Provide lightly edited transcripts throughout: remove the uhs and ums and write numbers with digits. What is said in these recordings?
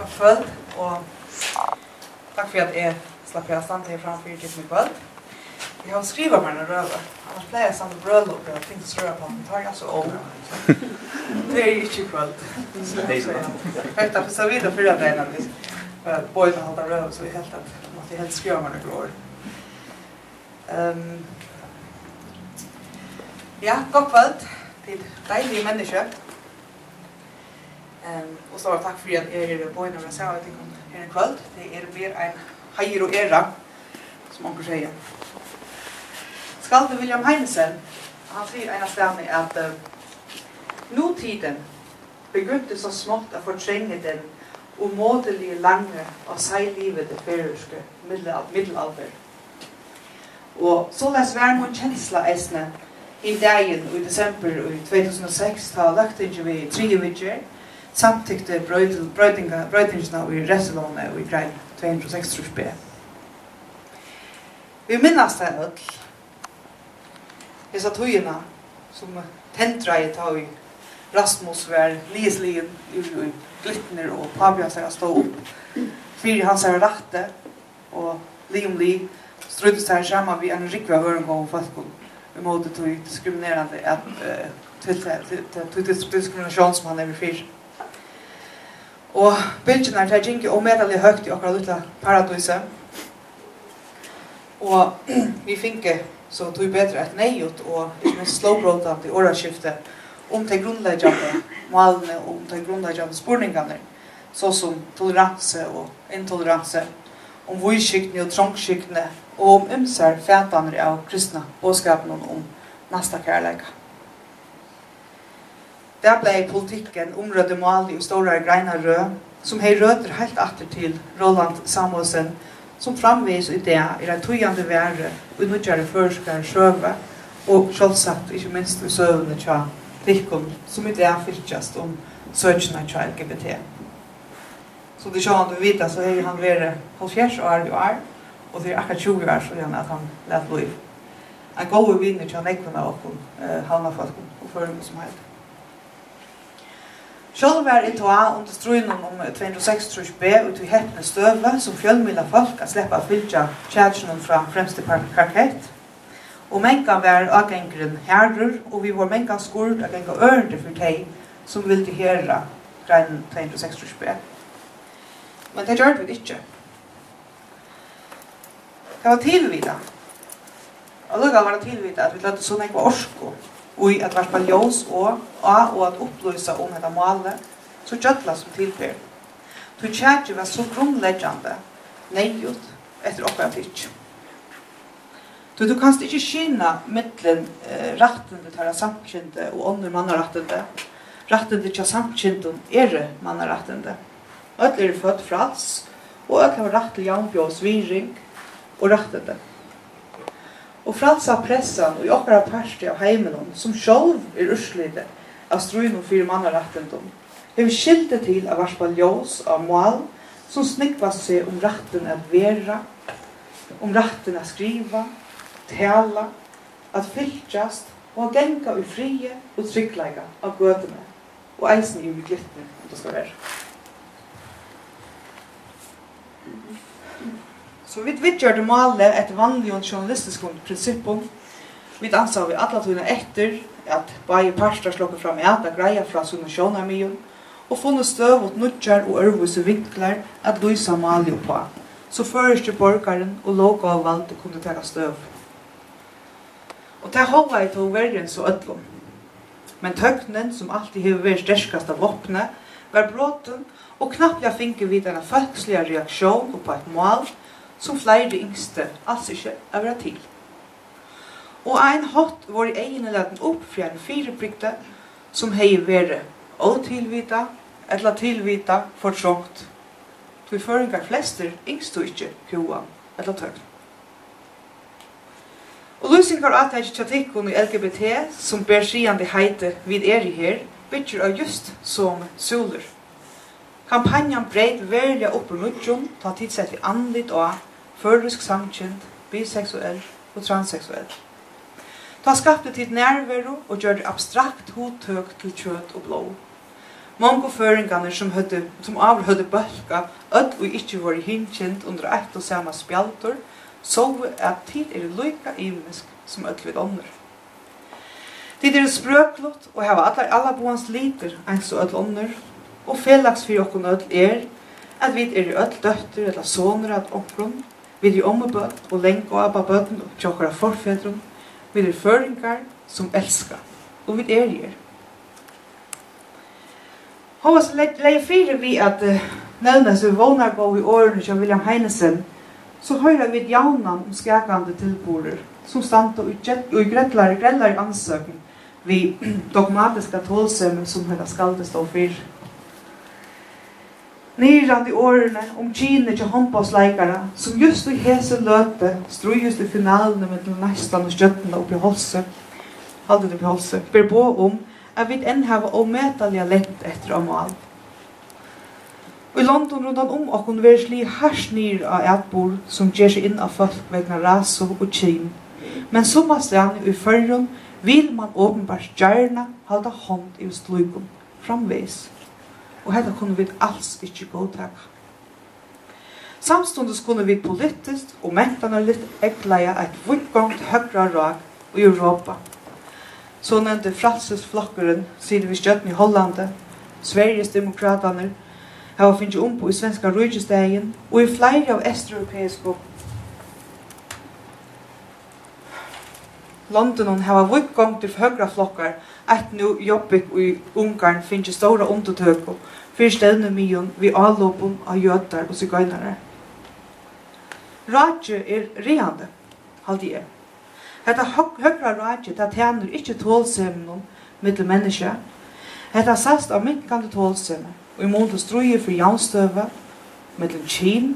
God kvöld, og takk for at jeg slapp jeg stand her framfor i kvöld. Jeg har skrivet meg en røve. Annars pleier jeg samme brødlop og ting som røver på den. Tar jeg så om. Det er ikke kvöld. Helt at vi så videre før jeg deg hvis bøyden holdt av røve, så jeg helt at måtte jeg helt skrive meg en røve. Ja, god kvöld til deilige mennesker. Og så takk for at jeg er bøyden og jeg sa at jeg kom her en kvöld. Det er mer en heier og æra, som onker sier. Skalde William Heinesen, han sier en av stedene at nutiden begynte så smått å fortrenge den umåtelige lange og seiglivet det færøyske middelalder. Og så les var min kjensla eisne i dagen i desember i 2006 da lagtinget vi 3 vidger samtykte brøytingene i Resselåne og i grein 206 B. Vi minnes det alt. Dessa tøyene som tentreie ta i Rasmus var lieslige i glittner og Fabian seg å stå opp. Fyre hans er rette og li om li strødde seg sammen vi en rikve av høringående folk i måte til diskriminerende til diskriminasjon som han er ved fyr. Og bildene er ikke omedelig høyt i akkurat lille paradiset. Og vi finner så tog bedre et nejut og ikke minst slåbrådende i åraskiftet til grunnleggende målene og til grunnleggende spurningene, såsom toleranse og intoleranse, vujskiktene og trångskiktene, og ymser fætene av kristne bådskapen om næsta kærleika. Der ble politikken området mål i store greiner rød, som hei røter helt atter til Roland Samuelsen, som framvis i det er en tøyende være og nødgjøre førskere sjøve og selvsagt ikke minst i søvnene tja tikkene som i det fyrtjast om søkene tja LGBT. Så det sånn du vet så har han vært 70 år i år og det er akkurat 20 år så gjerne at han lett liv. En god vinner tja nekvene av havnafolk og føringen som helst. Sjølv var i toa under strøynen om 206 B ut i hettene støve som fjølmila folk at sleppa å fylltja tjætsjonen fra fremste parkett. Og mengan var avgengren herrer, og vi var mengan skurd at genga ørende for teg som ville hera greinen 206 B. Men det gjør vi ikke. Det var tilvida. Og lukka var det tilvida at vi lette sånn ekva orsko og at varspa ljós og at upplysa om dette målet, så gjøtla som tilbyr. Du kjærkje var så grunnleggjande, nejut, etter oppgave tikk. Du kanst ikke skyna mittlen rattende til samkjente og andre mannarattende. Rattende til samkjente mannarattende. Alle født frals, og alle har ratt til jaunbjås viring og rattende. Og fralsa pressan og i okkara parti av heimenon, som sjálv urslide av strøyne og 4 mannarattendom, hever skilde til av varspa ljós av mål, som snikvast seg om ratten at vera, om ratten at skriva, tala, at fyltjast og genga i frie og tryggleika av gødene, og eisen i glittene, om det skal være. Så vi gjør det målet etter vanlig og journalistisk prinsippum. Vi ansvar vi alle togene etter at bare parster slåkker fram i alle greier fra sånne sjånarmien og funnet støv og nødjar og ørvise vinkler at lysa målet på. Så først borgeren og lokalvalgte kunne ta støv. Og det håva jeg til verden så ødlom. Men tøknen, som alltid har vært sterskast av våpne, var bråten og knapt jeg finner vi denne folkslige reaksjon på et mål som flere yngste altså ikke er vært til. Og en hatt var i egene leden opp fra en 4 brygde som hei vært åtilvita eller tilvita fortrångt. Vi føringar flester yngste ikke hoa eller tøgn. Og lysingar at jeg ikke tjatikken i LGBT som ber siande heite vid i her bytter av just som soler. Kampanjen breit verlig opp på nødjon ta tidsett vi andlit og føresk samkjent, biseksuell og transseksuell. Ta skapte til nærværo og gjør det abstrakt hodtøk til kjøtt og blod. Mange føringarna som avhødde bølka, öll og ikkje var hinkjent under ett og samme spjaltur, så at tid loika imisk som öll vid ånder. Tid sprøklott og hava alla boans liter eins og öll ånder, og felags fyrir okkon öll at vi öll døtter eller soner at onkron, vi ommebøtt og lenk og abba bøtten og tjokkara forfedron, vi føringar som elskar, og vi Håvas leie fire vi at nevna så vånar gå i årene til William Heinesen, så høyrer vi jaunan skakande tilborer, som stand og i grellar ansøken vi dogmatiska tålsømmen som høyra skalde stå fyr. Nyrand i årene kine til håndbollsleikara, som just i hese løte, strujust i finalene med næstan og skjøttene oppi Holse, haldet oppi Holse, ber på at vi enn hava ometalliga lett etter av mal. Og i London rundan okkon ver sli harsnir av etbor som gjer seg inn av folk vegna raso og kyn. Men som av stedene i førron vil man åpenbart gjerna halda hånd i slugun framveis. Og dette kunne vi alls ikkje godtaka. Samstundes kunne vi politisk og mentanarligt ekleia eit vuttgångt høgra rak i Europa. Så nevnte fralsesflokkeren, siden vi støtten i Hollande, Sveriges demokrataner, har finnet på i svenska rujestegen, og i flere av østeuropeiske London har vuttgångt til høgra flokkar, at nu jobbik i Ungarn finnes stora undertøko, for stedene myon vi avlåpen av jøtar og sigøynare. Radje reande, halde jeg. Hetta høgra radje, det tjener ikkje tålsemmen mittel menneske. Hetta sast av minkande tålsemme, og i måte struje for jaunstøve, mittel kyn,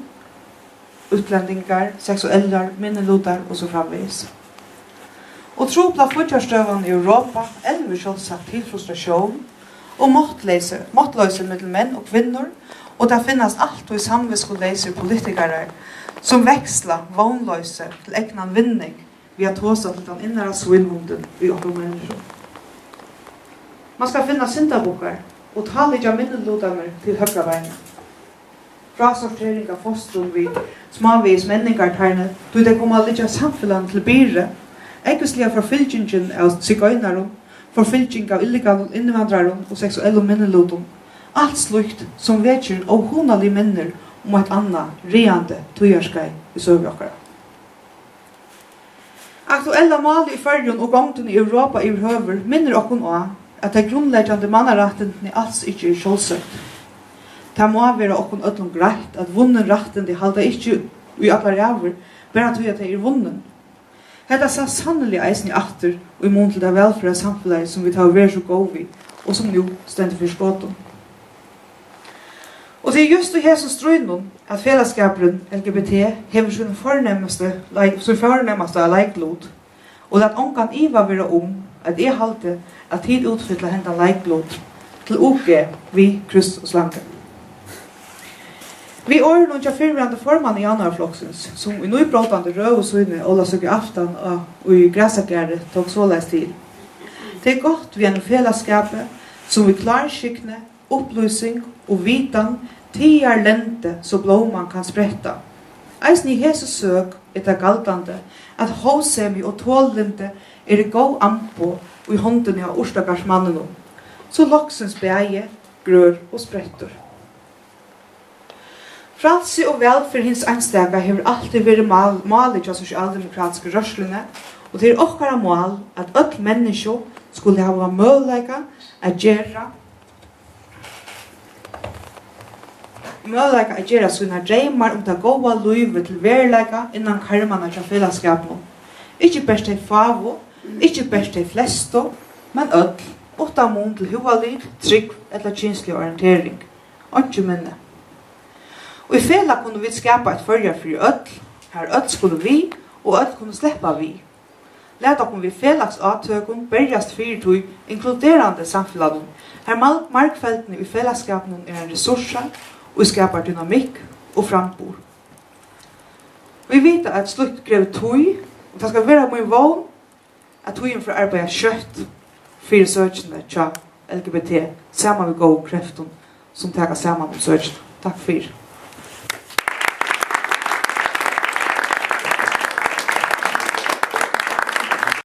utlendingar, seksueller, minnelotar og så framvis. Og tropla futjarstøvene i Europa, elver selvsagt til frustrasjon, og måttløse mittel menn og kvinner, og det finnes alt og i samviskolleiser politikere som veksla vognløse til egnan vinning, vi har tåsat til den innere svinmunden i åpne mennesker. Man skal finne syndabokar og ta litt av minnelodamer til høyre veien. Frasortering av fostrum vi smavis menningarterne, då det kommer litt av samfunnet til byre, ekkeslige forfylkingen av sigøynaren, forfylking av illegale innvandraren og seksuelle minnelodom. Alt slukt som vekker og honalige minner om et annet reande tøyarskei i søvjokkara. Aktuella mal i Førjun og gongten i Europa i høver minner okkon også at det grunnleggende mannarettene alls ikke er sjålsøkt. Det må være okkon ødlom greit at vunnen retten de halda ikke i allar javer, bare at det er vunnen. Hetta sa sannelig eisen i atter og i mån til det velfra samfunnet som vi tar være så god vi, og som nå stender for skåten. Og det er just i hese strøynen at fellesskaperen LGBT hever sin fornemmeste leiklod, og at ongan iva være at jeg halte at tid utfylla henda leiklod til oke vi kryss og slanke. Vi åren og fyrrande formann i januarfloksens, som i nøybråtande røv og søyne Ola Søkke Aftan og i Græsakjære tok såleis til. Det er godt vi en fellesskapet som vi klarskikne, opplysning og vitan tiar lente så blomman kan spretta. Eisen i hese søk det galtande at håsemi og tålinte det gå ampo og i hånden av orstakarsmannen så loksens beie, grør og sprettor. Fralse og velfyr hins einstaka hever alltid vært malig av sosialdemokratiske rørslene, og det okkara mål at öll mennesker skulle ha møleika at gjera sina dreymar det goa luive til verleika innan karmana til fellesskapen. Ikke best til favo, ikke best til flesto, men öll, åtta mån til hualiv, trygg eller kynslig orientering. Ikke minne. Og i fela kunne vi skapa et førjar for öll, her öll skulle vi, og öll kunne sleppa vi. Læt okkur vi felaks avtøkun, berjast fyrtøy, inkluderande samfunnet, her markfeltene i fellesskapen en ressurser, og vi skapar dynamikk og frambor. Vi vet at slutt krever tøy, og det skal være mye vogn, at tøyen for arbeid kjøtt, fyrir søkjene tja LGBT, samman med god krefton som tager samman om søkene. Takk for.